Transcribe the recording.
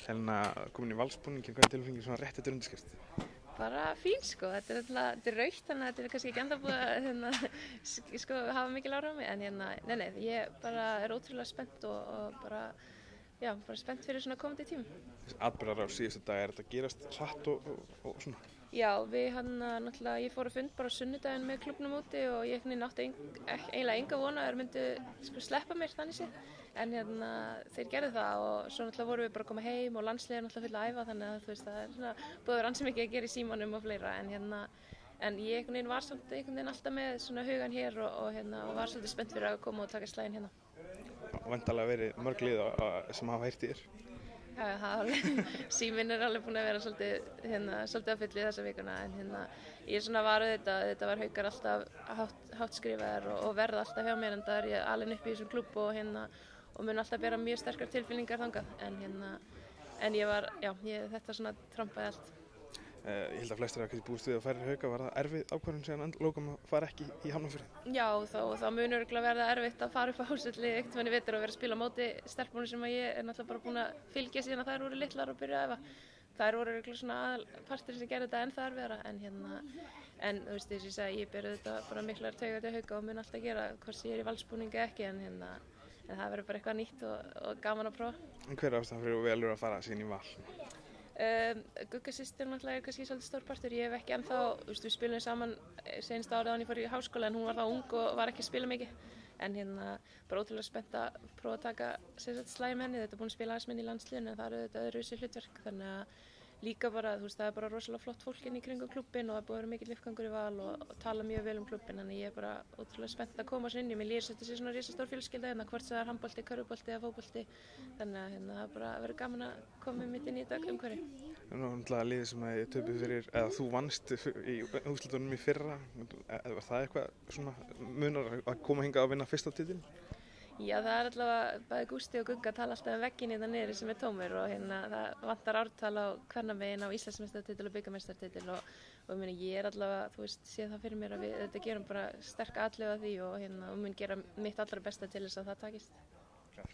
Helena komin í valsbúningin, hvað er tilfengið svona rétt eftir undirskrift? Bara fín sko, þetta er rautt þannig að þetta er kannski ekki enda búið að sko, hafa mikil áhrif á mig en nei, ég bara er ótrúlega spennt og bara spennt fyrir svona komandi tímum. Atburðar á síðustu dag, þetta gerast hratt og svona? Já, náttúrulega, ég fór að fund bara á sunnudaginn með klúbbnum úti og ég átti eiginlega enga vona að þeir myndu sko sleppa mér þannig séð. En þeir gerðu það og svo náttúrulega vorum við bara að koma heim og landsliðið náttúrulega full að æfa þannig að þú veist það er svona búið að vera ansi mikið að gera í símanum og fleira en ég var samt alltaf með svona hugan hér og var svolítið spennt fyrir að koma og taka slaginn hérna. Væntanlega verið mörg lið sem hafa heyrt í þér? Já, síminn er alveg búin að vera svolítið á fullu þessa vikuna en ég var þetta var Haukar alltaf hátt skrifaðar og verða alltaf hjá mér en það er ég alin upp í þessum klúbb og mun alltaf bera mjög sterkar tilfinningar þangað en þetta svona trampaði allt. Ég held að flestir hafa kannski búist við að fara í Hauka, var það erfið ákvörðun síðan lókum að fara ekki í Hafnarfirði? Já, þá mun örugglega verða erfitt að fara upp á Húsvelli einhvern veginn í vetur og vera að spila á móti stelpunum sem ég er náttúrulega bara búin að fylgja síðan að þær voru litlar og byrja að æfa. Þær voru örugglega svona aðalpartur sem gerði þetta ennþá erfiðara en þú veist þess að ég segi, ég ber auðvitað bara miklar taugar til Hauka og mun alltaf gera hvort sem ég er í valsbúningi ekki en það verður bara eitthvað nýtt og gaman að prófa. En hver er ástæðan fyrir Velur að fara sín í Val? Gugga systir náttúrulega er kannski svolítið stór partur. Ég hef ekki ennþá, við spilum saman seinasta árið áður en ég fór í háskóla en hún var þá ung og var ekki að spila mikið en bara ótrúlega spennt að prófa að taka slaginn með henni. Þetta er búin að spila aðeins minn í landsliðinu en það eru þetta öðruvísi hlutverk þannig að líka bara, þú veist, það er bara rosalega flott fólk inn í kringum klubbinn og það er búið að vera mikill lífgangur í Val og tala mjög vel klubbinn þannig ég er bara ótrúlega spennt að koma sér inn í. Mér líður þetta sé svona risastór fjölskylda hvort það er handbolti, körfubolti eða fótbolti þannig að það bara verður gaman að koma mitt inn í þetta umhverfi. Nú er náttúrulega liðið sem þið töpuð fyrir, eða þú vannst í úrslitunum í fyrra, var það eitthvað svona munar að koma hingað að vinna fyrsta titilinn? Já, það er allavega, bæði Gústi og Gugga tala alltaf vegginn hérna niðri sem er tómur og það vantar ártal á kvennamegin á Íslandsmeistaratitil og bikarmeistaratitil og ég er allavega, þú veist, sé það fyrir mér að við þetta gerum bara sterk atlögu að því og mun gera mitt allra besta til þess að það takist. Takk.